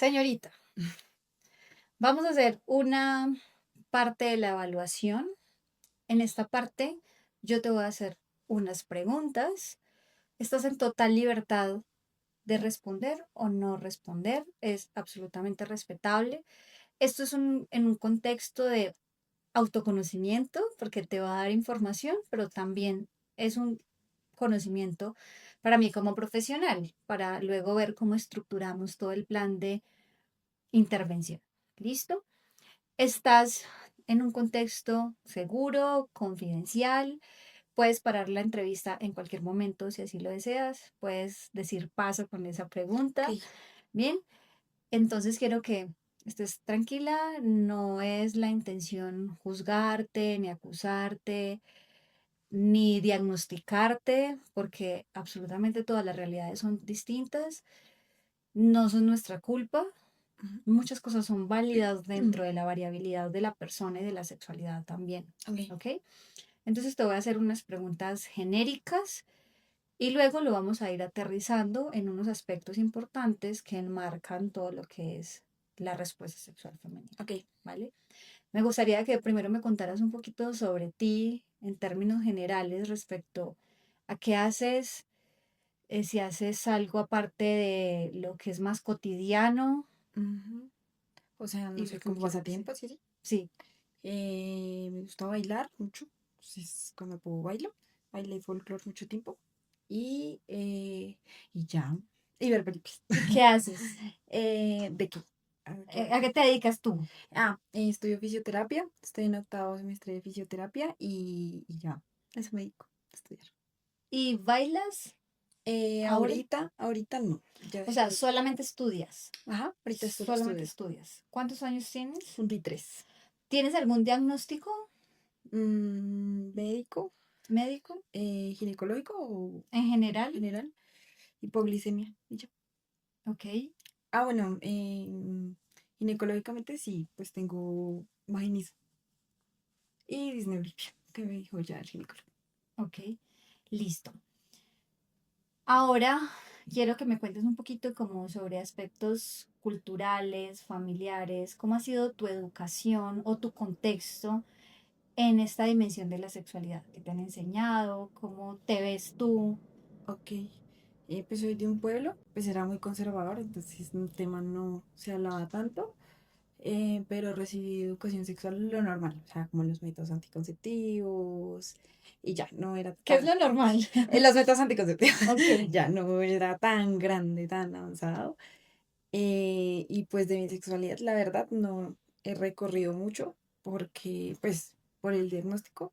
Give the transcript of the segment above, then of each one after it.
Señorita, vamos a hacer una parte de la evaluación. En esta parte yo te voy a hacer unas preguntas. Estás en total libertad de responder o no responder. Es absolutamente respetable. Esto es en un contexto de autoconocimiento porque te va a dar información, pero también es un conocimiento para mí como profesional, para luego ver cómo estructuramos todo el plan de intervención. ¿Listo? Estás en un contexto seguro, confidencial. Puedes parar la entrevista en cualquier momento si así lo deseas. Puedes decir paso con esa Ok. pregunta. Bien, entonces quiero que estés tranquila. No es la intención juzgarte, ni acusarte, ni diagnosticarte, porque absolutamente todas las realidades son distintas. No son nuestra culpa. Ujú. Muchas cosas son válidas dentro de la variabilidad de la persona y de la sexualidad también. Ok. ¿Ok? Entonces te voy a hacer unas preguntas genéricas y luego lo vamos a ir aterrizando en unos aspectos importantes que enmarcan todo lo que es la respuesta sexual femenina. Ok. ¿Vale? Me gustaría que primero me contaras un poquito sobre ti en términos generales respecto a qué haces, si haces algo aparte de lo que es más cotidiano Ujú. O sea, no y sé, con como quién. Sí. pasatiempo, sí, sí. Sí. Me gusta bailar mucho. Entonces, cuando puedo bailo. Bailé folclore mucho tiempo. Y ya. Y ver películas. ¿Y qué haces? ¿De qué? A ver, ¿A qué te dedicas tú? estudio fisioterapia. Estoy en octavo semestre de fisioterapia y ya. Eso me dedico a estudiar. ¿Y bailas ahora? Ahorita no. Ya O sea, dejé. solamente estudias. Ajá, ahorita estoy Solamente estudiando. estudias. ¿Cuántos años tienes? Cumplí 3. ¿Tienes algún diagnóstico Médico, médico ginecológico o en general? general, hipoglicemia. Y ya. Ok. Bueno, ginecológicamente sí, pues tengo vaginismo y dismenorrea, que me dijo ya el ginecólogo. Ok. Listo. Ahora quiero que me cuentes un poquito como sobre aspectos culturales, familiares, cómo ha sido tu educación o tu contexto en esta dimensión de la sexualidad que te han enseñado, cómo te ves tú. Ok, pues soy de un pueblo, pues era muy conservador, entonces el tema no se hablaba tanto. Pero recibí educación sexual lo normal, o sea, como los métodos anticonceptivos y ya, no era ¿Qué es tan... lo normal? los métodos anticonceptivos, Ok. ya no era tan grande, tan avanzado. Y pues de mi sexualidad, la verdad, no he recorrido mucho porque, pues, por el diagnóstico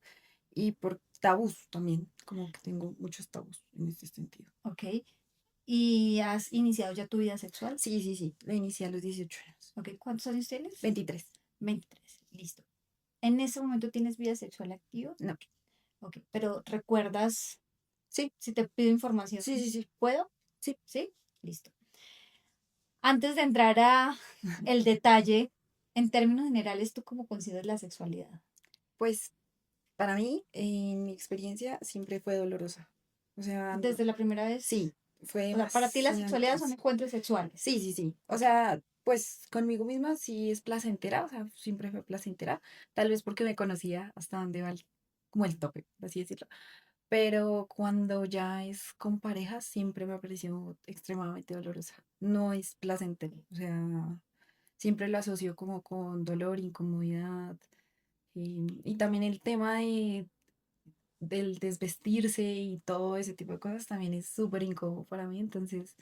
y por tabús también, como que tengo muchos tabús en este sentido. Ok. ¿Y has iniciado ya tu vida sexual? Sí, sí, sí, lo inicié a los 18 años. Ok. ¿Cuántos años tienes? 23. 23. Listo. ¿En ese momento tienes vida sexual activa? No. Ok. Pero ¿recuerdas Sí, si te pido información? sí, sí, sí, ¿Puedo? sí. ¿Sí? Listo. Antes de entrar a el detalle, en términos generales, ¿tú cómo consideras la sexualidad? Pues para mí, en mi experiencia, siempre fue dolorosa. O sea, Desde la primera vez, sí, fue o sea, para ti la demasiado sexualidad son intenso. encuentros sexuales. Sí, sí, sí. O Ok. sea, pues conmigo misma sí es placentera, o sea, siempre fue placentera. Tal vez porque me conocía hasta dónde va como el tope, por así decirlo. Pero cuando ya es con pareja, siempre me ha parecido extremadamente dolorosa. No es placentero, o sea, siempre lo asocio como con dolor, incomodidad. Y también el tema del desvestirse y todo ese tipo de cosas también es súper incómodo para mí, entonces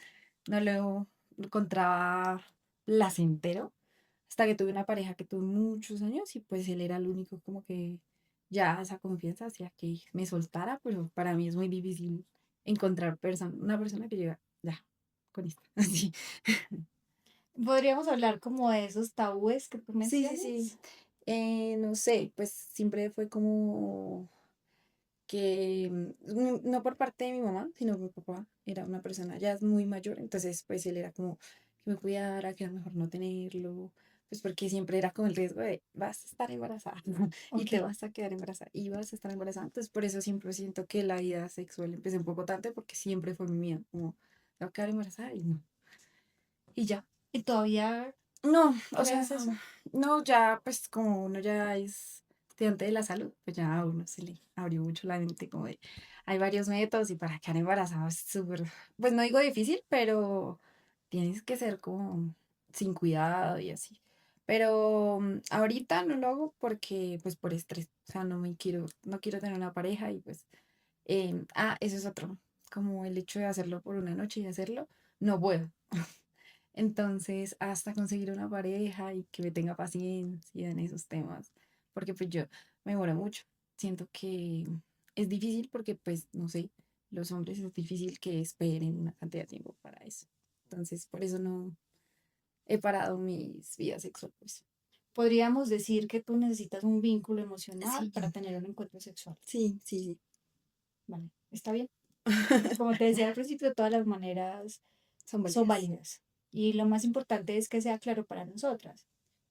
no lo encontraba placentero hasta que tuve una pareja que tuve muchos años y pues él era el único como que ya esa confianza hacía que me soltara, pero para mí es muy difícil encontrar una persona que llega ya con esto, así. Podríamos hablar como de esos tabúes que tú Sí, sí, sí. mencionas. No sé, pues siempre fue como que no por parte de mi mamá, sino mi papá era una persona ya muy mayor, entonces pues él era como que me cuidara, que era mejor no tenerlo, pues porque siempre era con el riesgo de vas a estar embarazada y Ok. te vas a quedar embarazada y vas a estar embarazada, entonces por eso siempre siento que la vida sexual empecé un poco tarde porque siempre fue mi miedo, como me voy a quedar embarazada y no, y ya. ¿Y todavía No, o sea, crees eso? no, ya pues como uno ya es estudiante de la salud, pues ya a uno se le abrió mucho la mente como de, hay varios métodos y para quedar embarazado es súper, pues no digo difícil, pero tienes que ser como sin cuidado y así. Pero ahorita no lo hago porque pues por estrés, o sea, no quiero tener una pareja y pues, eso es otro, como el hecho de hacerlo por una noche y hacerlo, no puedo. Entonces, hasta conseguir una pareja y que me tenga paciencia en esos temas, porque pues yo me demoro mucho. Siento que es difícil porque pues, no sé, los hombres es difícil que esperen una cantidad de tiempo para eso. Entonces, por eso no he parado mis vidas sexuales. Podríamos decir que tú necesitas un vínculo emocional Sí, para tener un encuentro sexual. sí, sí, ¿Vale? ¿Está bien? Como te decía al principio, todas las maneras son son válidas. válidas. Y lo más importante es que sea claro para nosotras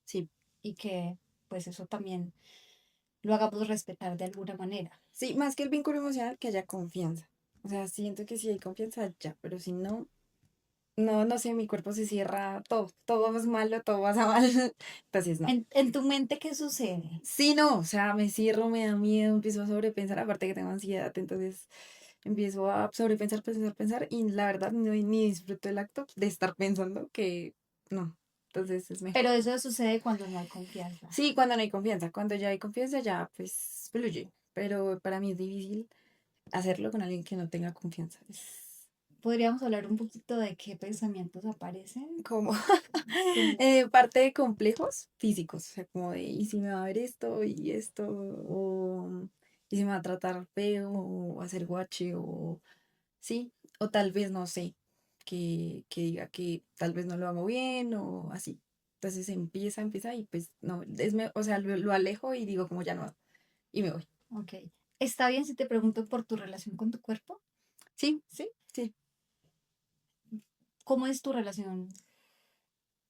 Sí, y que pues eso también lo hagamos respetar de alguna manera. sí, más que el vínculo emocional, que haya confianza. O sea, siento que si hay confianza, ya, pero si no, no, no sé, mi cuerpo se cierra, todo es malo, todo pasa mal. Entonces, no. En tu mente, ¿qué sucede? Sí, no, o sea, me cierro, me da miedo, empiezo a sobrepensar, aparte que tengo ansiedad, entonces empiezo a sobrepensar, pensar, pensar, y la verdad ni disfruto el acto de estar pensando que no. Entonces es mejor. Pero eso sucede cuando no hay confianza. Sí, cuando no hay confianza, cuando ya hay confianza ya pues fluye, pero para mí es difícil hacerlo con alguien que no tenga confianza. Es Podríamos hablar un poquito de qué pensamientos aparecen. como Como, parte de complejos físicos, o sea, como de, ¿y si me va a ver esto y esto? O ¿y si me va a tratar feo? O hacer guache, o sí, o tal vez no sé, que diga que tal vez no lo hago bien, o así. Entonces empieza y pues no, o sea, lo alejo y digo como ya no, y me voy. ok. ¿Está bien si te pregunto por tu relación con tu cuerpo? Sí, ¿Sí? sí, ¿Cómo es tu relación,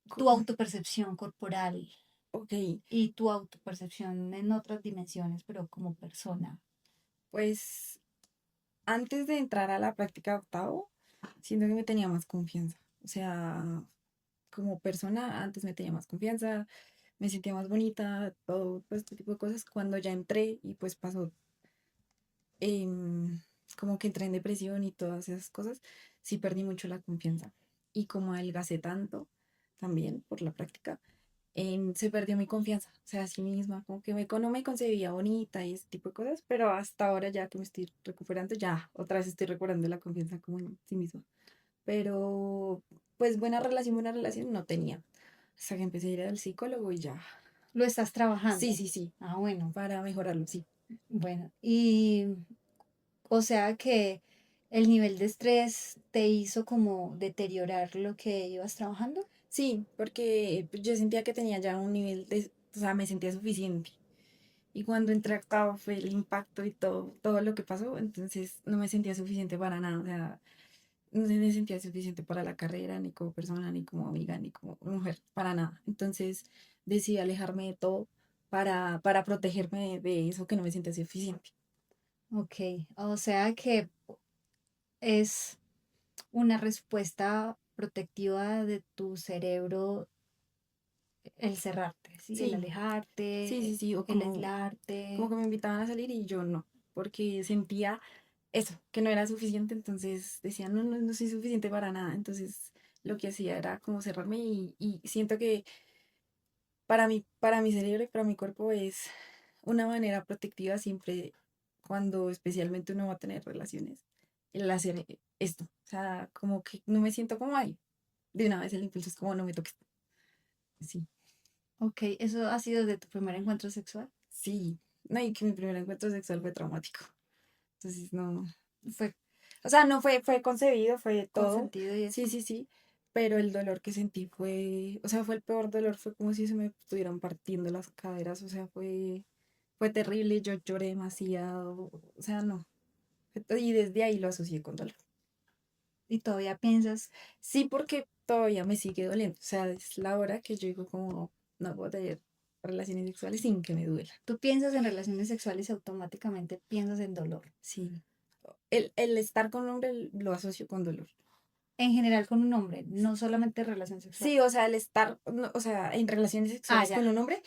tu co- autopercepción corporal ok, y tu autopercepción en otras dimensiones, pero como persona? pues antes de entrar a la práctica de octavo, siento que me tenía más confianza. O sea, como persona, antes me tenía más confianza, me sentía más bonita, todo este tipo de cosas. Cuando ya entré y pues pasó, em, como que entré en depresión y todas esas cosas, sí perdí mucho la confianza. Y como adelgacé tanto, también por la práctica, se perdió mi confianza, o sea, a sí misma, como que no me concebía bonita y ese tipo de cosas, pero hasta ahora ya que me estoy recuperando, ya otra vez estoy recuperando la confianza como en sí misma. Pero pues buena relación no tenía, hasta que empecé a ir al psicólogo y ya. ¿Lo estás Sí, trabajando? sí, sí, Ah, bueno, para mejorarlo, sí. bueno. Y o sea que el nivel de estrés te hizo como deteriorar lo que ibas trabajando. Sí, porque pues, yo sentía que tenía ya un nivel de, o sea, me sentía suficiente. Y cuando entré a octavo fue el impacto y todo lo que pasó, entonces no me sentía suficiente para nada, o sea, no me sentía suficiente para la carrera, ni como persona, ni como amiga, ni como mujer, para nada. Entonces decidí alejarme de todo para protegerme de eso que no me sentía suficiente. Ok, o sea que es una respuesta protectiva de tu cerebro el cerrarte, ¿sí? El Sí, sí, sí, alejarte, sí, o el como aislarte. que me invitaban a salir y yo no, porque sentía eso, que no era suficiente, entonces decía, no, no, no soy suficiente para nada. Entonces lo que hacía era como cerrarme y siento que para mi cerebro y para mi cuerpo es una manera protectiva siempre cuando especialmente uno va a tener relaciones, el hacer esto. O sea, como que no me siento como ahí. De una vez el impulso es como no me toques. Sí, Ok, ¿eso ha sido de tu primer encuentro sexual? sí. No, y que mi primer encuentro sexual fue traumático. Entonces no. ¿Fue O sea, no fue, fue concebido, fue todo. consentido y Sí, esto? sí, sí. Pero el dolor que sentí fue, o sea, fue el peor dolor, fue como si se me estuvieran partiendo las caderas, o sea, fue terrible, yo lloré demasiado, o sea, no. Y desde ahí lo asocié con dolor. Y todavía piensas, Sí, porque todavía me sigue doliendo, o sea, es la hora que yo digo como, no puedo tener relaciones sexuales sin que me duela. tú piensas en relaciones sexuales y automáticamente piensas en dolor. Sí. El estar con un hombre lo asocio con dolor. en general con un hombre, no solamente relación sexual. Sí, o sea, el estar, o sea, en relaciones Ah, sexuales ya. con un hombre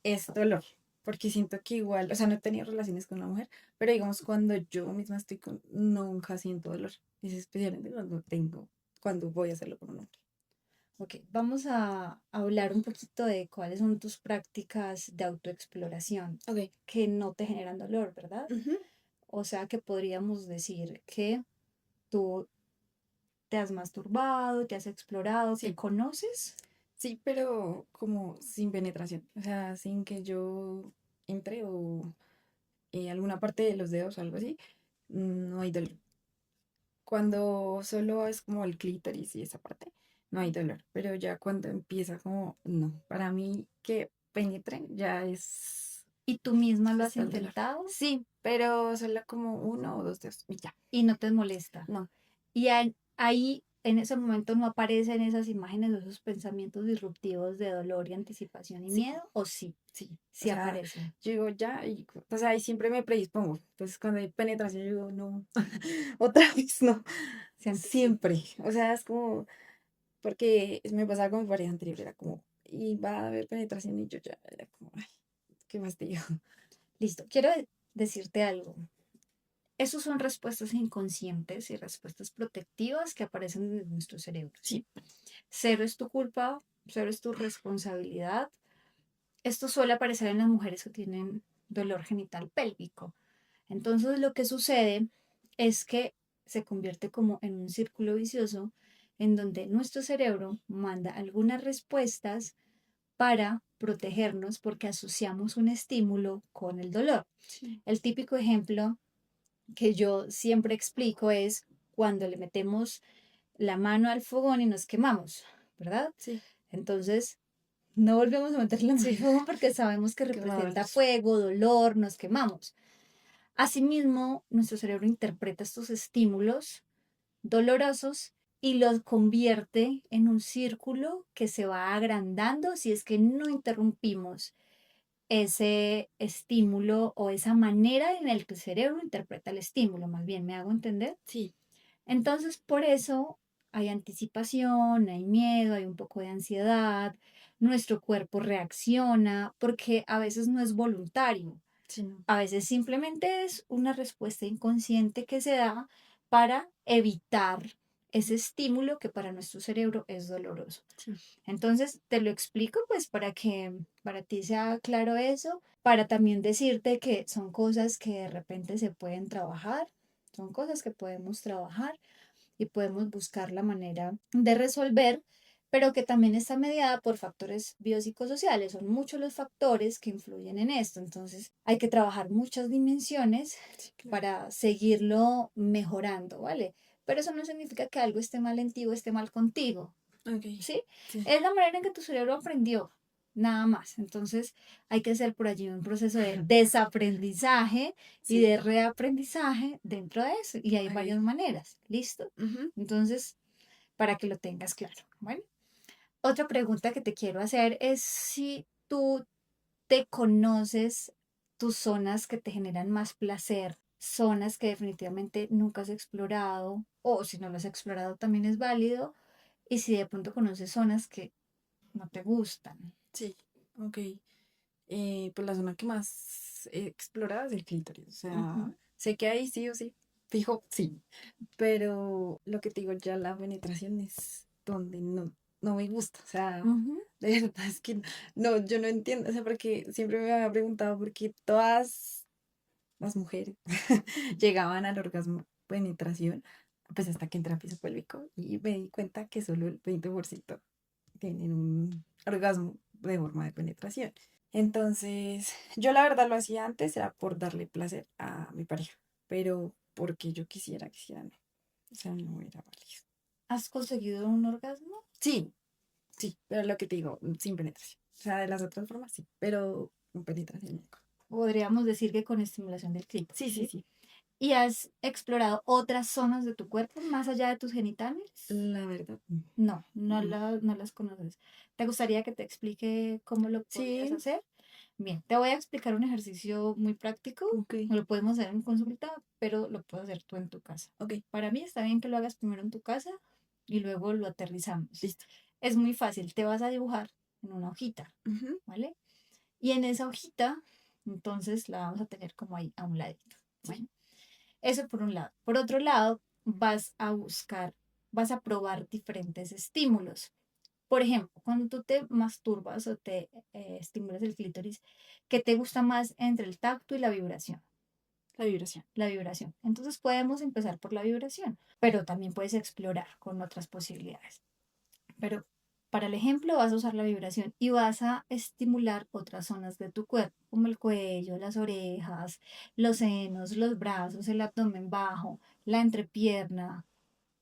es dolor, porque siento que igual, o sea, no he tenido relaciones con una mujer, pero digamos cuando yo misma estoy con, nunca siento dolor, es especialmente cuando voy a hacerlo con un hombre. Ok, vamos a hablar un poquito de cuáles son tus prácticas de autoexploración Ok. que no te generan dolor, ¿verdad? Ujú. O sea que podríamos decir que tú te has masturbado, te has explorado, te Sí, conoces sí, pero como sin penetración, o sea, sin que yo entre o alguna parte de los dedos o algo así, no hay dolor. Cuando solo es como el clítoris y esa parte, no hay dolor, pero ya cuando empieza como, no, para mí que penetren ya y tú misma lo has está el dolor. intentado Sí, pero solo como uno o dos dedos y ya, y no te molesta. no, Y ahí, en ese momento, no aparecen esas imágenes o esos pensamientos disruptivos de dolor y anticipación y sí, miedo, o sí, sí, o sí sea, aparecen. yo digo ya, y, o sea, y siempre me predispongo, entonces cuando hay penetración yo digo, no, otra vez no, Se anticipa. siempre, o sea, es como, porque me pasaba con mi pareja anterior, era como, y va a haber penetración y yo ya, era como, ay, qué fastidio. Listo, quiero decirte algo. Esos son respuestas inconscientes y respuestas protectivas que aparecen en nuestro cerebro, Sí, ¿sí? Cero es tu culpa, cero es tu responsabilidad. Esto suele aparecer en las mujeres que tienen dolor genital pélvico. Entonces lo que sucede es que se convierte como en un círculo vicioso en donde nuestro cerebro manda algunas respuestas para protegernos porque asociamos un estímulo con el dolor. sí, El típico ejemplo que yo siempre explico es cuando le metemos la mano al fogón y nos quemamos, ¿verdad? sí, Entonces, no volvemos a meter la mano al sí, fogón porque sabemos que representa quemaduras. fuego, dolor, nos quemamos. Asimismo, nuestro cerebro interpreta estos estímulos dolorosos y los convierte en un círculo que se va agrandando si es que no interrumpimos ese estímulo o esa manera en la que el cerebro interpreta el estímulo, más bien, ¿me hago entender? Sí, Entonces, por eso hay anticipación, hay miedo, hay un poco de ansiedad, nuestro cuerpo reacciona porque a veces no es voluntario, sí, no, a veces simplemente es una respuesta inconsciente que se da para evitar ese estímulo que para nuestro cerebro es doloroso. sí, Entonces, te lo explico pues para que para ti sea claro eso, para también decirte que son cosas que de repente se pueden trabajar, son cosas que podemos trabajar y podemos buscar la manera de resolver, pero que también está mediada por factores biopsicosociales. Son muchos los factores que influyen en esto, entonces hay que trabajar muchas dimensiones sí, claro. para seguirlo mejorando, ¿vale? Pero eso no significa que algo esté mal en ti o esté mal contigo, Ok, ¿sí? sí, Es la manera en que tu cerebro aprendió, nada más. Entonces hay que hacer por allí un proceso de desaprendizaje y sí, de reaprendizaje dentro de eso. Y hay varias ok, maneras, ¿listo? ujú, Entonces, para que lo tengas claro. Bueno, otra pregunta que te quiero hacer es si tú te conoces tus zonas que te generan más placer, zonas que definitivamente nunca has explorado, o si no las has explorado también es válido, y si de pronto conoces zonas que no te gustan. sí, ok. Pues la zona que más he explorado es el clítoris, o sea, Ujú. sé que ahí sí o sí, fijo, sí, pero lo que te digo, ya la penetración es donde no, no me gusta, o sea, Ujú. de verdad es que no, yo no entiendo, o sea, porque siempre me había preguntado por qué todas las mujeres llegaban al orgasmo penetración, pues hasta que entré a piso pélvico y me di cuenta que solo el 20% tienen un orgasmo de forma de penetración. Entonces, yo la verdad lo hacía antes, era por darle placer a mi pareja, pero porque yo quisiera, no. O sea, no era válido. ¿Has conseguido un orgasmo? Sí, sí, pero lo que te digo, sin penetración. O sea, de las otras formas sí, pero con penetración nunca. Podríamos decir que con estimulación del clítoris, Sí, sí, ¿sí? sí. ¿Y has explorado otras zonas de tu cuerpo más allá de tus genitales? La verdad. No, Mm. no las conoces. ¿Te gustaría que te explique cómo lo podrías Sí, hacer? Bien, te voy a explicar un ejercicio muy práctico. ok, Lo podemos hacer en consulta, pero lo puedes hacer tú en tu casa. ok, Para mí está bien que lo hagas primero en tu casa y luego lo aterrizamos. Listo. Es muy fácil, te vas a dibujar en una hojita, Ujú. ¿vale? Y en esa hojita, entonces la vamos a tener como ahí a un ladito. Sí. Bueno, eso por un lado. Por otro lado, vas a buscar, vas a probar diferentes estímulos. Por ejemplo, cuando tú te masturbas o te estimulas el clítoris, ¿qué te gusta más entre el tacto y la vibración? La vibración. La vibración. Entonces podemos empezar por la vibración, pero también puedes explorar con otras posibilidades. Pero para el ejemplo vas a usar la vibración y vas a estimular otras zonas de tu cuerpo, como el cuello, las orejas, los senos, los brazos, el abdomen bajo, la entrepierna,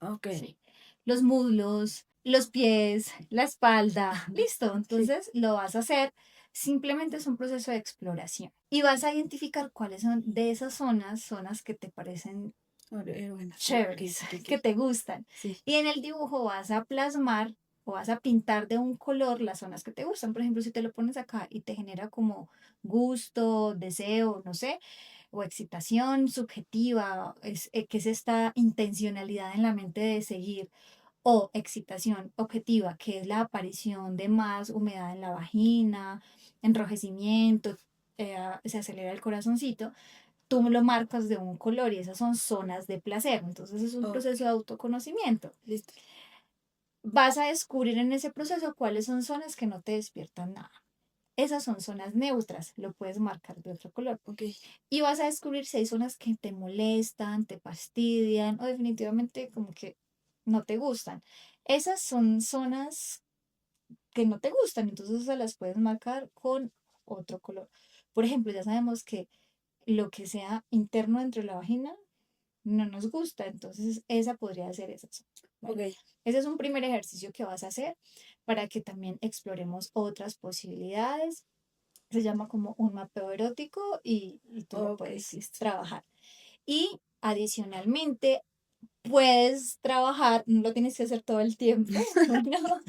Ok. ¿sí? Los muslos, los pies, la espalda. Listo, Sí. entonces lo vas a hacer. Simplemente es un proceso de exploración y vas a identificar cuáles son de esas zonas, zonas que te parecen Bueno, sí. Ok, chéveres, ok, ok. que te gustan. Sí. Y en el dibujo vas a plasmar o vas a pintar de un color las zonas que te gustan. Por ejemplo, si te lo pones acá y te genera como gusto, deseo, no sé, o excitación subjetiva, que es esta intencionalidad en la mente de seguir, o excitación objetiva, que es la aparición de más humedad en la vagina, enrojecimiento, se acelera el corazoncito, tú lo marcas de un color y esas son zonas de placer. Entonces es un Ok. proceso de autoconocimiento. Listo. Vas a descubrir en ese proceso cuáles son zonas que no te despiertan nada. Esas son zonas neutras, lo puedes marcar de otro color. Ok. Y vas a descubrir si hay zonas que te molestan, te fastidian o definitivamente como que no te gustan. Esas son zonas que no te gustan, entonces se las puedes marcar con otro color. Por ejemplo, ya sabemos que lo que sea interno dentro de la vagina no nos gusta, entonces esa podría ser esa zona, Ok. ¿vale? Ese es un primer ejercicio que vas a hacer para que también exploremos otras posibilidades. Se llama como un mapeo erótico y tú lo Ok, puedes listo. trabajar. Y adicionalmente, puedes trabajar, no lo tienes que hacer todo el tiempo, ¿no?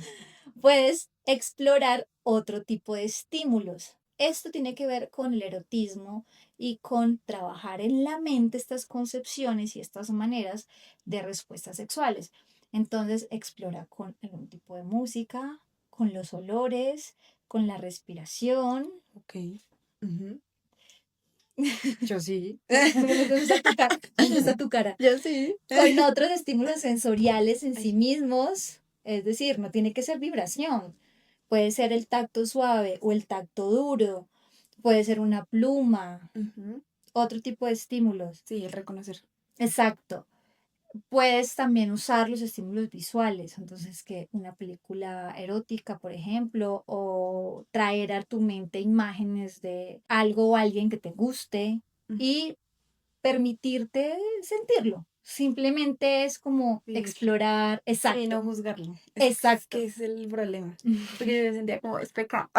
Puedes explorar otro tipo de estímulos. Esto tiene que ver con el erotismo y con trabajar en la mente estas concepciones y estas maneras de respuestas sexuales. Entonces, explora con algún tipo de música, con los olores, con la respiración. Ok. Ujú. Yo sí. Me gusta tu cara, me gusta tu cara. Yo sí. Con otros estímulos sensoriales en Ay. sí mismos, es decir, no tiene que ser vibración, puede ser el tacto suave o el tacto duro, puede ser una pluma, Ujú. otro tipo de estímulos. Sí, el reconocer. Exacto. Puedes también usar los estímulos visuales, entonces que una película erótica, por ejemplo, o traer a tu mente imágenes de algo o alguien que te guste Ujú. y permitirte sentirlo. Simplemente es como Vivir. explorar, Sí, no exacto, juzgarlo. Es exacto. que es el problema. Porque yo me sentía como, es pecado.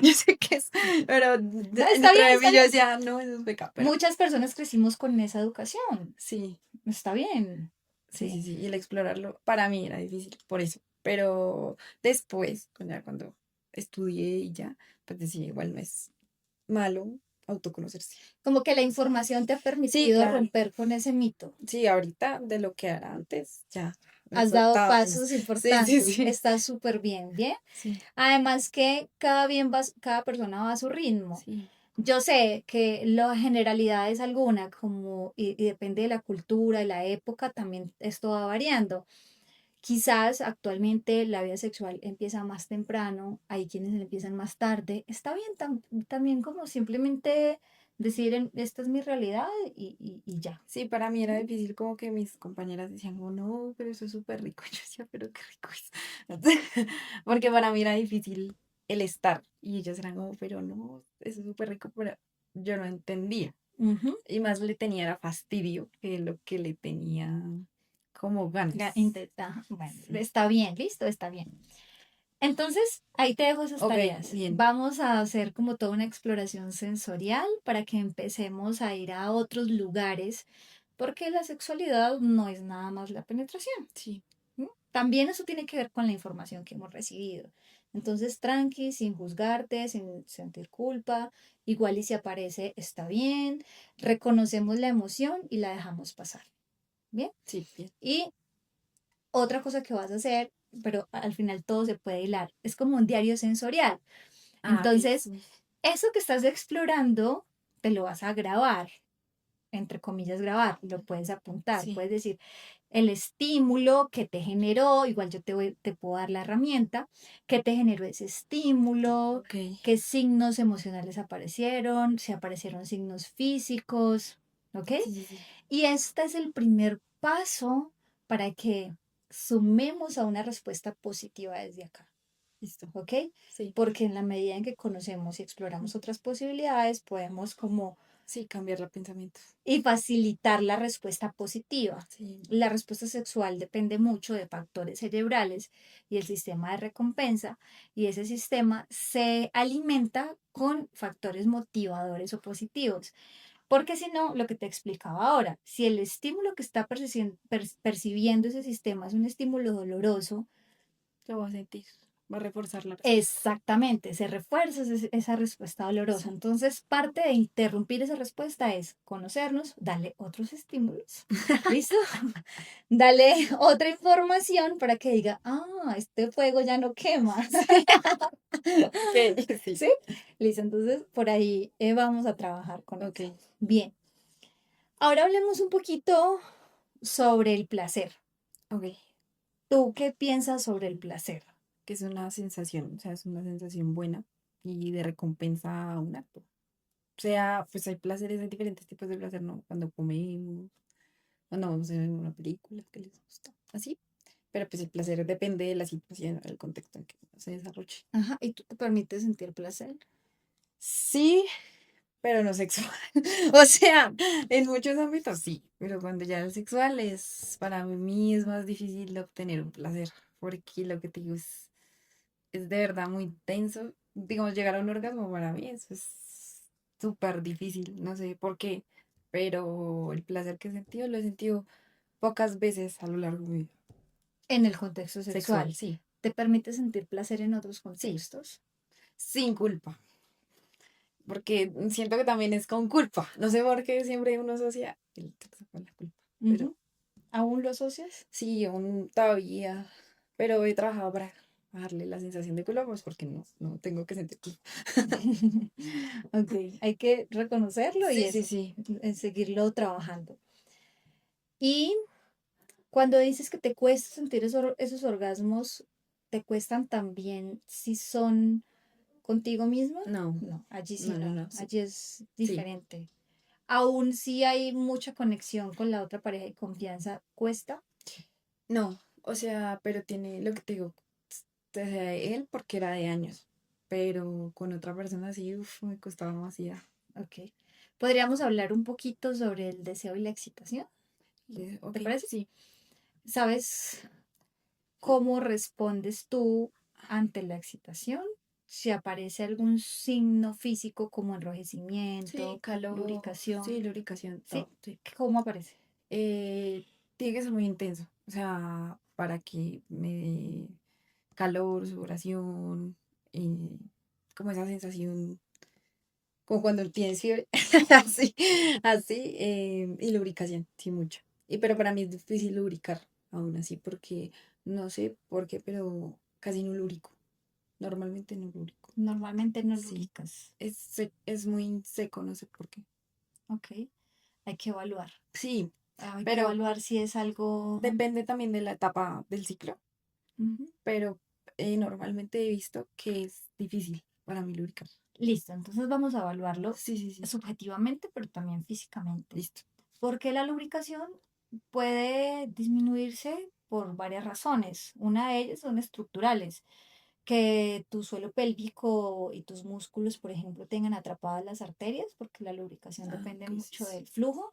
Yo sé que es, pero No, está dentro bien, de está mí yo bien. decía, no, eso es pecado. Pero Muchas personas crecimos con esa educación. sí, Está bien. sí, Sí. sí, sí. Y el explorarlo para mí era difícil, por eso. Pero después, ya cuando estudié y ya, pues decía, igual no es malo autoconocerse. Como que la información te ha Sí, permitido claro. romper con ese mito. Sí, ahorita de lo que era antes, ya me he Has dado soltado más. pasos Sí, sí, importantes. sí. Está súper bien, ¿bien? Sí, Además que cada persona va a su ritmo. sí. Yo sé que la generalidad es alguna, como, y depende de la cultura y la época, también esto va variando. Quizás actualmente la vida sexual empieza más temprano, hay quienes empiezan más tarde. Está bien también como simplemente decir, esta es mi realidad y ya. Sí, para mí era difícil como que mis compañeras decían, oh, no, pero eso es súper rico. Yo decía, pero qué rico es. Porque para mí era difícil el estar. Y ellas eran como, pero no, eso es súper rico, pero yo no entendía. Ujú. Y más le tenía era fastidio que lo que le tenía como ganas. Bueno, Sí. está bien, listo, está bien. Entonces, ahí te dejo esas Ok, tareas. bien. Vamos a hacer como toda una exploración sensorial para que empecemos a ir a otros lugares, porque la sexualidad no es nada más la penetración. Sí. ¿No? También eso tiene que ver con la información que hemos recibido. Entonces, tranqui, sin juzgarte, sin sentir culpa, igual y si aparece, está bien, reconocemos la emoción y la dejamos pasar. Bien. Sí, bien. Y otra cosa que vas a hacer, pero al final todo se puede hilar, es como un diario sensorial. Ah, ok, Entonces, sí. eso que estás explorando, te lo vas a grabar, entre comillas, grabar, lo puedes apuntar, Sí, puedes decir el estímulo que te generó, igual yo te puedo dar la herramienta, que te generó ese estímulo, ok. qué signos emocionales aparecieron, si aparecieron signos físicos, ¿ok? Sí, sí, sí. Y este es el primer paso para que sumemos a una respuesta positiva desde acá. Listo. ¿Ok? Sí. Porque en la medida en que conocemos y exploramos otras posibilidades, podemos como Sí, cambiar el pensamiento. y facilitar la respuesta positiva. Sí. La respuesta sexual depende mucho de factores cerebrales y el sistema de recompensa, y ese sistema se alimenta con factores motivadores o positivos. Porque si no, lo que te explicaba ahora, si el estímulo que está percibiendo ese sistema es un estímulo doloroso, Lo voy a sentir. Va a reforzar la respuesta. exactamente, se refuerza esa respuesta dolorosa. Sí. Entonces, parte de interrumpir esa respuesta es conocernos, darle otros estímulos. ¿Listo? Dale otra información para que diga, ah, este fuego ya no quema. Sí. Ok, sí. ¿Sí? Listo, entonces por ahí vamos a trabajar con Ok. eso. Bien, ahora hablemos un poquito sobre el placer. Ok. ¿Tú qué piensas sobre el placer? Que es una sensación, o sea, es una sensación buena y de recompensa a un acto. O sea, pues hay placeres, hay diferentes tipos de placer, ¿no? Cuando comemos, cuando vamos a ver una película que les gusta, así. Pero pues el placer depende de la situación, del contexto en que se desarrolle. Ajá, ¿y tú te permites sentir placer? Sí, pero no sexual. O sea, en muchos ámbitos sí, pero cuando ya es sexual es, para mí es más difícil obtener un placer, porque lo que te digo es de verdad muy tenso. Digamos, llegar a un orgasmo para mí eso es súper difícil, no sé por qué, pero el placer que he sentido lo he sentido pocas veces a lo largo de mi vida. En el contexto Sexual, sexual. sí, ¿Te permite sentir placer en otros sí, contextos? sin culpa, porque siento que también es con culpa. No sé por qué siempre uno asocia el sexo con la culpa, pero Ujú. ¿Aún lo asocias? sí, aún todavía, pero he trabajado para darle la sensación de culpa, pues porque no tengo que sentir culpa. Ok, hay que reconocerlo y Sí, sí, eso, sí. seguirlo trabajando. Y cuando dices que te cuesta sentir esos orgasmos, ¿te cuestan también si son contigo misma? No, No, allí sí no, no, no, no, sí, allí es sí. diferente. Aún si hay mucha conexión con la otra pareja y confianza, ¿cuesta? No, o sea, pero tiene lo que te digo, desde él porque era de años, pero con otra persona sí, uf, me costaba demasiado. Ok. Podríamos hablar un poquito sobre el deseo y la excitación, Ok, ¿te parece? sí, ¿Sabes cómo respondes tú ante la excitación? Si aparece algún signo físico como sí, enrojecimiento, calor, sí, lubricación, lubricación, ¿sí? todo, sí. ¿Cómo aparece? Tiene que ser muy intenso, o sea, para que me dé calor, sudoración, eh, como esa sensación, como cuando tienes fiebre, así, así, y lubricación, sí, mucho. Y pero para mí es difícil lubricar, aún así, porque no sé por qué, pero casi no lubrico. Normalmente no lubrico. Normalmente no Sí, lubricas. es muy seco, no sé por qué. Ok. Hay que evaluar. Sí, Hay que pero evaluar si es algo... depende también de la etapa del ciclo, Ujú. pero normalmente he visto que es difícil para mí lubricar. Listo, entonces vamos a evaluarlo Sí, sí, sí, subjetivamente, pero también físicamente. listo. Porque la lubricación puede disminuirse por varias razones. Una de ellas son estructurales, que tu suelo pélvico y tus músculos, por ejemplo, tengan atrapadas las arterias, porque la lubricación Ah, depende ok, sí, mucho sí. del flujo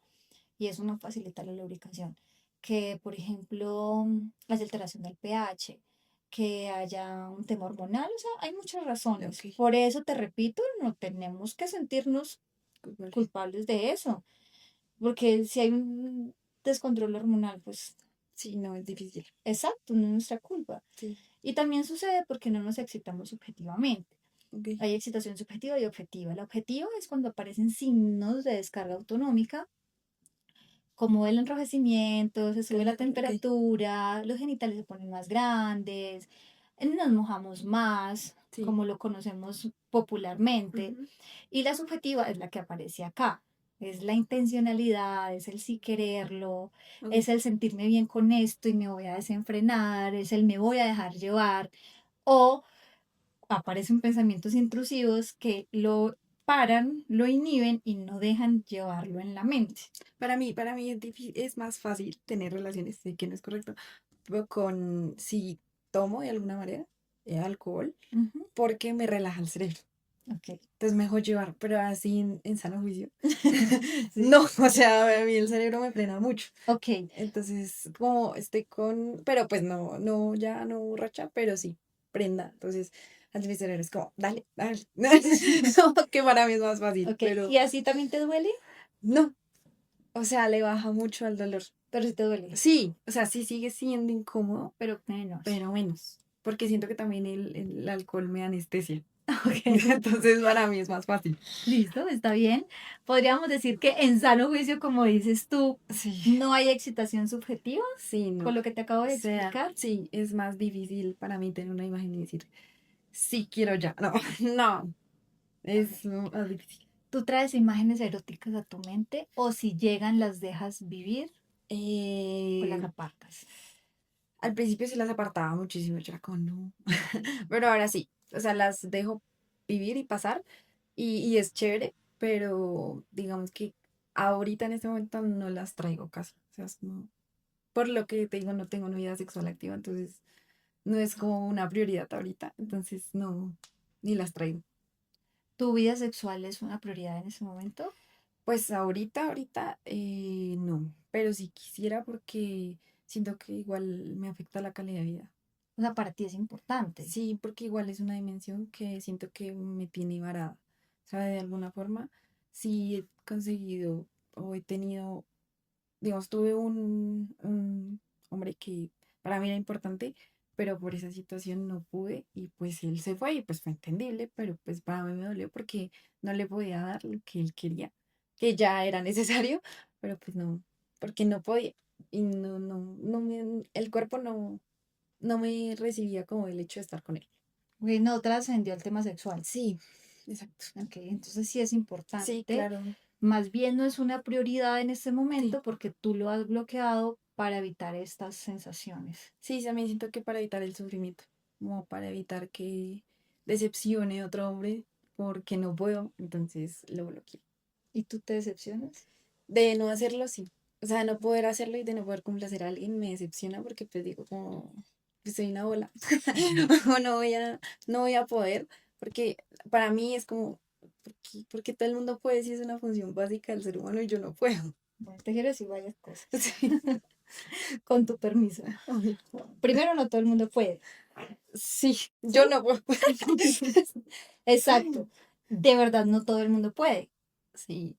y eso no facilita la lubricación. Que, por ejemplo, la alteración del pH, que haya un tema hormonal, o sea, hay muchas razones. Ok, Por eso te repito, no tenemos que sentirnos culpable. culpables de eso, porque si hay un descontrol hormonal, pues Sí, no, es difícil. exacto, no es nuestra culpa. Sí, Y también sucede porque no nos excitamos subjetivamente. ok. Hay excitación subjetiva y objetiva. La objetiva es cuando aparecen signos de descarga autonómica como el enrojecimiento, se sube la Ok. temperatura, los genitales se ponen más grandes, nos mojamos más, Sí. como lo conocemos popularmente. Ujú. Y la subjetiva es la que aparece acá. Es la intencionalidad, es el sí quererlo, Ok. es el sentirme bien con esto y me voy a desenfrenar, es el me voy a dejar llevar. O aparecen pensamientos intrusivos que lo paran, lo inhiben y no dejan llevarlo en la mente. Para mí es más fácil tener relaciones, sé que no es correcto, pero con si tomo de alguna manera alcohol, Ujú, porque me relaja el cerebro. ok. Entonces me dejo llevar, pero así en sano juicio. Sí, No, o sea, a mí el cerebro me frena mucho. ok, Entonces, como estoy con, pero pues no, no, ya no borracha, pero sí, prenda. Entonces, al mi cerebro es como, dale, dale. Como que para mí es más fácil, ok. pero ¿Y así también te duele? no, o sea, le baja mucho al dolor. Pero sí te duele, Sí, o sea, sí sigue siendo incómodo, pero menos. pero menos, porque siento que también el alcohol me anestesia. Ok, Entonces, para mí es más fácil. listo, está bien. Podríamos decir que en sano juicio, como dices tú, Sí, no hay excitación subjetiva sí, con no. lo que te acabo O de sea, explicar. sí, es más difícil para mí tener una imagen y decir, sí quiero ya. No, no, Ok. es más difícil. ¿Tú traes imágenes eróticas a tu mente o si llegan las dejas vivir o las Eh, apartas? Al principio sí las apartaba muchísimo, yo era como, no. Pero ahora sí, o sea, las dejo vivir y pasar y es chévere, pero digamos que ahorita en este momento no las traigo casi. O sea, es como, por lo que te digo, no tengo una vida sexual activa, entonces no es como una prioridad ahorita, entonces no, ni las traigo. ¿Tu vida sexual es una prioridad en ese momento? Pues ahorita, no, pero si quisiera porque siento que igual me afecta la calidad de vida. O sea, para ti es importante. Sí, porque igual es una dimensión que siento que me tiene varada. O sea, de alguna forma, sí he conseguido o he tenido, digamos, tuve un hombre que para mí era importante, pero por esa situación no pude y pues él se fue y pues fue entendible, pero pues para mí me dolió porque no le podía dar lo que él quería, que ya era necesario, pero pues no, porque no podía y el cuerpo no me recibía como el hecho de estar con él. Porque no trascendió el tema sexual. Sí, exacto. Ok, entonces sí es Sí, importante. claro. Más bien no es una prioridad en este Sí. momento porque tú lo has bloqueado para evitar estas sensaciones. Sí, también siento que para evitar el sufrimiento, como para evitar que decepcione a otro hombre porque no puedo, entonces lo bloqueo. ¿Y tú te decepcionas? De no hacerlo, sí. O sea, no poder hacerlo y de no poder complacer a alguien me decepciona porque pues digo como pues soy una bola o no voy a poder porque para mí es como porque todo el mundo puede si es una función básica del ser humano y yo no puedo. Bueno, te quiero decir varias cosas, Sí. con tu permiso. Ay, Primero, no todo el mundo puede, sí, yo ¿sí? no puedo. Exacto. De verdad, no todo el mundo puede. Sí,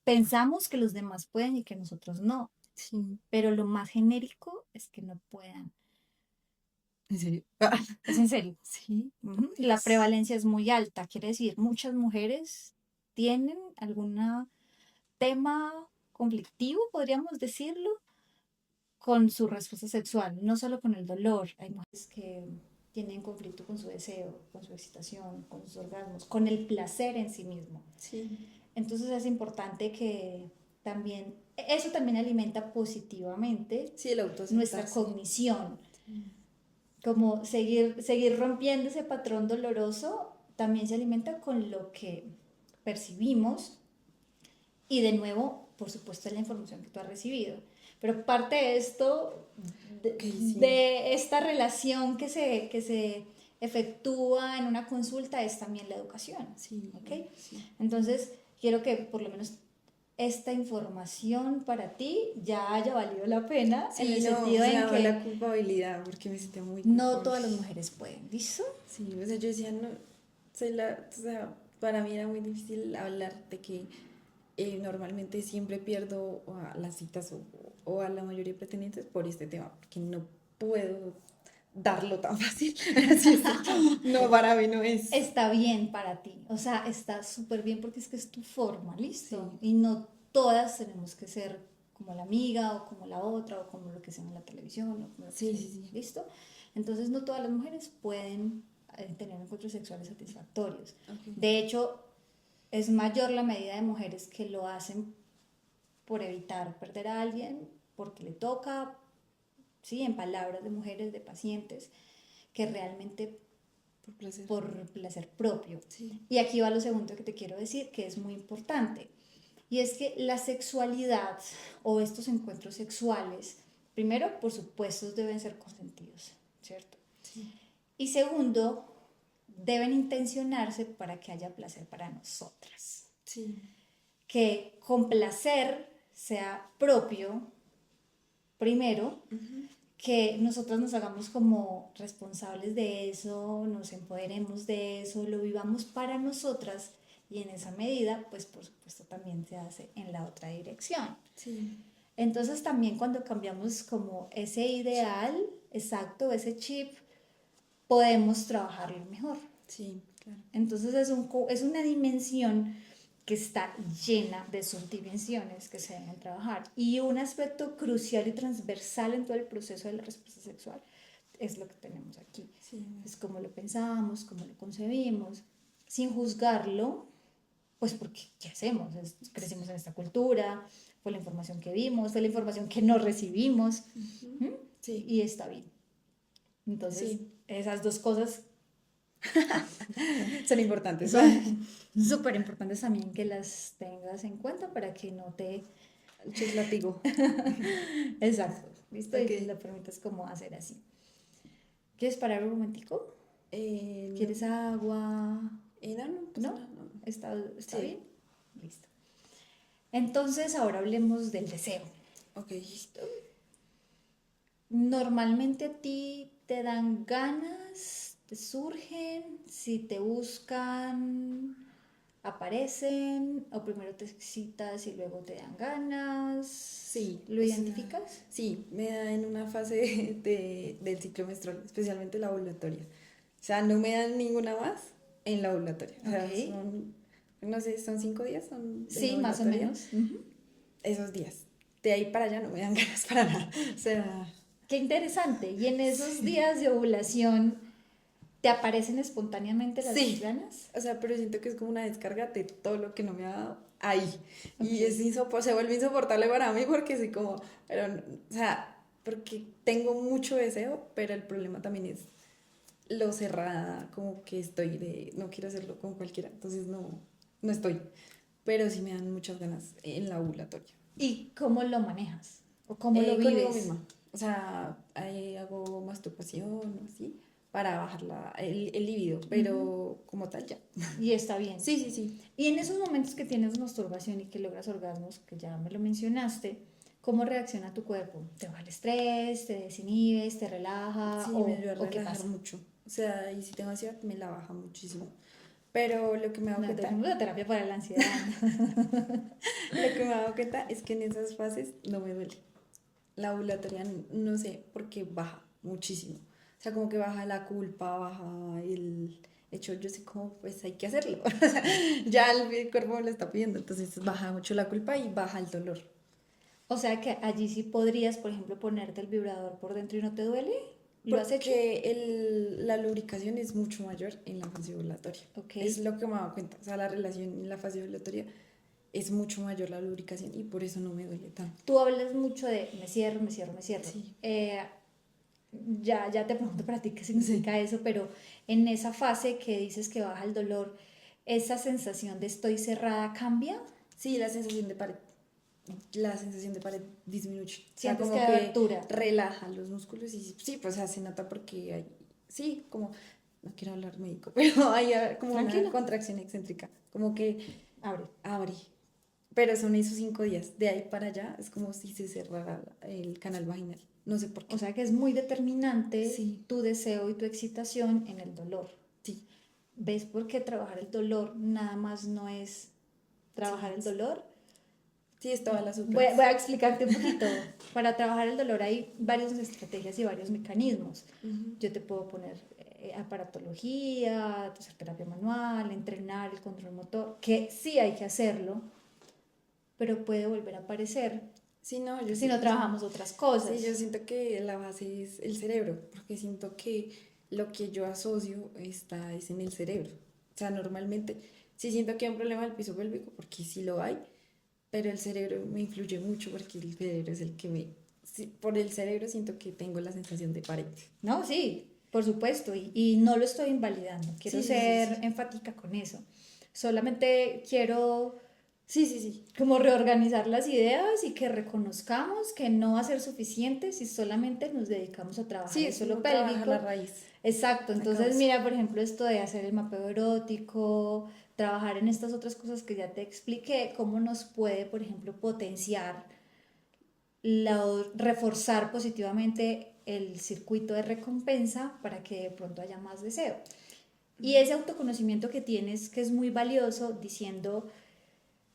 Pensamos que los demás pueden y que nosotros no, sí, pero lo más genérico es que no puedan. en serio. Es en serio. Sí, Ujú. La Dios. prevalencia es muy alta, quiere decir, muchas mujeres tienen algún tema conflictivo, podríamos decirlo, con su respuesta sexual, no solo con el dolor. Hay mujeres que tienen conflicto con su deseo, con su excitación, con sus orgasmos, con el placer en sí mismo. Sí, Entonces es importante que también, eso también alimenta positivamente sí, el nuestra autoaceptarse. cognición, Sí, como seguir rompiendo ese patrón doloroso, también se alimenta con lo que percibimos y de nuevo, por supuesto, la información que tú has recibido. Pero parte de esto, ok, sí, de esta relación que se efectúa en una consulta, es también la educación. sí, ¿Ok? sí. Entonces, quiero que por lo menos esta información para ti ya haya valido la pena en Sí, el no, o sentido en sea, la que culpabilidad, porque me sentía muy no culpable. todas las mujeres pueden, ¿listo? Sí, o sea, yo decía, no, o sea, para mí era muy difícil hablar de que normalmente siempre pierdo a las citas o a la mayoría de pretendientes por este tema, porque no puedo darlo tan fácil. Así es, no, para mí no es. Está bien para ti, o sea, está súper bien porque es que es tu forma, listo. Sí, Y no todas tenemos que ser como la amiga o como la otra o como lo que sea en la televisión o como lo que Sí, sea. sí, sí. ¿Listo? Entonces no todas las mujeres pueden tener encuentros sexuales satisfactorios. Ok. De hecho, es mayor la medida de mujeres que lo hacen por evitar perder a alguien, porque le toca, sí, en palabras de mujeres, de pacientes, que realmente Por placer. por placer propio. Sí. Y aquí va lo segundo que te quiero decir, que es muy importante. Y es que la sexualidad o estos encuentros sexuales, primero, por supuesto, deben ser consentidos, ¿cierto? Sí. Y segundo, deben intencionarse para que haya placer para nosotras. Sí. Que con placer sea propio, primero, Ujú. que nosotras nos hagamos como responsables de eso, nos empoderemos de eso, lo vivamos para nosotras y en esa medida, pues por supuesto también se hace en la otra dirección. Sí. Entonces también cuando cambiamos como ese ideal, exacto, ese chip, podemos trabajarlo mejor. Sí, claro. Entonces es una dimensión que está llena de subdimensiones que se deben trabajar. Y un aspecto crucial y transversal en todo el proceso de la respuesta sexual es lo que tenemos aquí. Sí. Es cómo lo pensamos, cómo lo concebimos, sin juzgarlo, pues porque ¿qué hacemos? Crecimos en esta cultura, fue la información que vimos, fue la información que no recibimos, Ujú. ¿m? Sí. Y está bien. Entonces, Sí. esas dos cosas Son importantes. son súper importantes también que las tengas en cuenta para que no te... El chislatigo. Exacto, ¿listo? Ok. Y lo permitas como hacer así. ¿Quieres parar un momentico? No. ¿Quieres agua? No, no pasa ¿No? nada. No. ¿Está bien? Sí. Listo. Entonces ahora hablemos del deseo. Ok. ¿Listo? Normalmente a ti te dan ganas, te surgen, si te buscan, aparecen, o primero te excitas y luego te dan ganas. Sí, ¿Lo o sea, identificas? sí, me da en una fase del ciclo menstrual, especialmente la ovulatoria. O sea, no me dan ninguna más en la ovulatoria. O Ok. sea, son, no sé, son 5 días son de la Sí, más o ovulatoria. menos. Ujú. Esos días. De ahí para allá no me dan ganas para nada. O sea, Qué interesante. Y en esos sí. días de ovulación, ¿te aparecen espontáneamente las Sí. ganas? O sea, pero siento que es como una descarga de todo lo que no me ha dado ahí. Ok. Y es se vuelve insoportable para mí porque soy como, pero, o sea, porque tengo mucho deseo, pero el problema también es lo cerrada, como que estoy de, no quiero hacerlo con cualquiera, entonces no, no estoy. Pero sí me dan muchas ganas en la ovulatoria. ¿Y cómo lo manejas? ¿O cómo lo Conmigo vives? misma. O sea, ahí hago masturbación o así para bajar el líbido, Ujú. pero como tal ya. Y está bien. Sí, sí, sí. Y en esos momentos que tienes masturbación y que logras orgasmos, que ya me lo mencionaste, ¿cómo reacciona tu cuerpo? ¿Te baja el estrés? ¿Te desinhibes? ¿Te relaja? Sí, me ayuda a O qué relajar pasa? mucho. O sea, y si tengo ansiedad, me la baja muchísimo. Pero lo que me he dado No, cuenta, dejemos la terapia para la ansiedad. lo que me he dado cuenta es que en esas fases no me duele. La ovulatoria no sé por qué baja muchísimo. O sea, como que baja la culpa, baja el hecho, yo sé cómo pues hay que hacerlo. O sea, ya el cuerpo me lo está pidiendo, entonces baja mucho la culpa y baja el dolor. O sea que allí sí podrías, por ejemplo, ponerte el vibrador por dentro y no te duele. ¿Lo has hecho? Porque la lubricación es mucho mayor en la fase ovulatoria. Ok. Es lo que me he dado cuenta. O sea, la relación en la fase ovulatoria es mucho mayor la lubricación y por eso no me duele tanto. Tú hablas mucho de me cierro, me cierro, me cierro. Sí, Ya te pregunto para ti qué sí. significa eso, pero en esa fase que dices que baja el dolor, ¿esa sensación de estoy cerrada cambia? Sí, la sensación de pared disminuye. O sea, ¿Sientes que como hay que abertura? relaja los músculos y sí, pues o sea, se nota porque hay, sí, como, no quiero hablar médico, pero hay como una Tranquila, contracción excéntrica, como que abre. abre. Pero son esos 5 días. De ahí para allá es como si se cerrara el canal vaginal. No sé por O qué. sea que es muy determinante Sí, tu deseo y tu excitación en el dolor. sí, ¿Ves por qué trabajar el dolor nada más no es trabajar sí. el dolor? Sí, es todas las Voy otras. a explicarte un poquito. Para trabajar el dolor hay varias estrategias y varios mecanismos. Ujú. Yo te puedo poner aparatología, hacer terapia manual, entrenar el control motor, que sí hay que hacerlo, pero puede volver a aparecer Sí, no, yo si sí, no o sea, trabajamos otras sí, yo cosas. siento que la base es el cerebro, porque siento que lo que yo asocio está es en el cerebro. O sea, normalmente sí siento que hay un problema del piso pélvico, porque sí lo hay, pero el cerebro me influye mucho porque el cerebro es el que me... sí, por el cerebro siento que tengo la sensación de pared. No, sí, por supuesto, y no lo estoy invalidando, quiero Sí, sí, sí, ser sí. enfática con eso. Solamente quiero Sí, sí, sí. como reorganizar las ideas y que reconozcamos que no va a ser suficiente si solamente nos dedicamos a trabajar Sí, el es suelo no trabaja la pélvico. raíz, Exacto, la entonces causa. mira, por ejemplo, esto de hacer el mapeo erótico, trabajar en estas otras cosas que ya te expliqué, cómo nos puede, por ejemplo, potenciar, reforzar positivamente el circuito de recompensa para que de pronto haya más deseo. Y ese autoconocimiento que tienes, que es muy valioso, diciendo,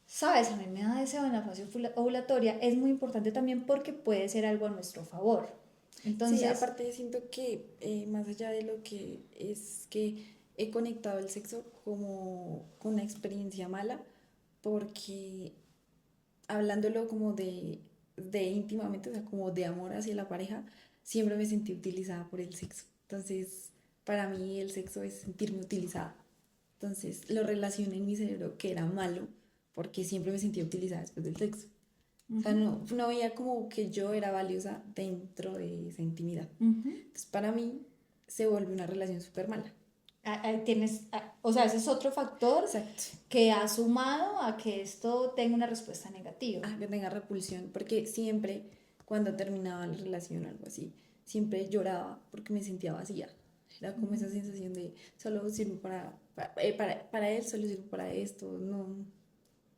sabes, a mí me da deseo en la fase ovulatoria, es muy importante también porque puede ser algo a nuestro favor. Sí, Entonces, aparte siento que más allá de lo que es que he conectado el sexo como con una experiencia mala, porque hablándolo como de íntimamente, o sea, como de amor hacia la pareja, siempre me sentí utilizada por el sexo. Entonces, para mí el sexo es sentirme utilizada. Entonces, lo relacioné en mi cerebro que era malo, porque siempre me sentía utilizada después del sexo. O sea, uh-huh, no veía como que yo era valiosa dentro de esa intimidad. uh-huh. Entonces, para mí se vuelve una relación súper mala. Ahí tienes, o sea, ese es otro factor Exacto. que ha sumado a que esto tenga una respuesta negativa. Que tenga repulsión, porque siempre cuando terminaba la relación o algo así, siempre lloraba porque me sentía vacía. Era como esa sensación de solo sirvo para él, solo sirvo para esto, no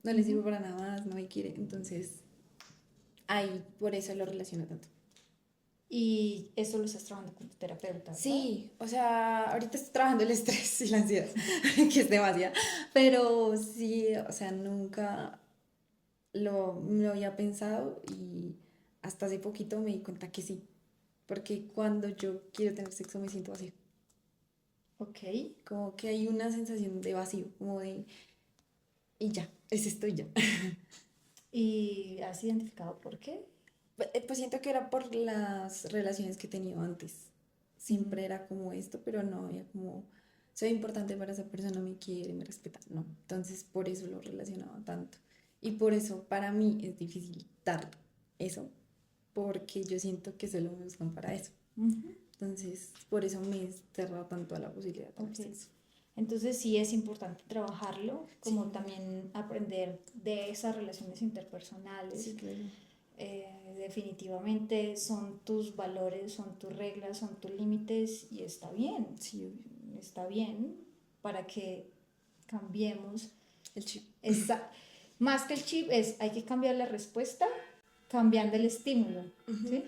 le sirvo Uh-huh. para nada más, no me quiere. Entonces, ahí por eso lo relaciono tanto. Y eso lo estás trabajando con tu terapeuta, ¿verdad? Sí, o sea, ahorita estoy trabajando el estrés y la ansiedad, que es demasiado, pero sí, o sea, nunca lo había pensado y hasta hace poquito me di cuenta que sí, porque cuando yo quiero tener sexo me siento vacío, Ok. como que hay una sensación de vacío, como de, y ya, es esto y ya. ¿Y has identificado por qué? Pues siento que era por las relaciones que he tenido antes, siempre era como esto, pero no había como, soy importante para esa persona, me quiere, me respeta, no, entonces por eso lo relacionaba tanto. Y por eso para mí es difícil dar eso, porque yo siento que solo me buscan para eso. Uh-huh. Entonces, por eso me cerrado tanto a la posibilidad de tener Ok. sexo. Entonces sí es importante trabajarlo, como Sí, también aprender de esas relaciones interpersonales. sí, claro. Definitivamente son tus valores, son tus reglas, son tus límites y Sí, obvio. está bien para que cambiemos. El chip. Esa, más que el chip es, hay que cambiar la respuesta cambiando el estímulo, Ujú. ¿sí?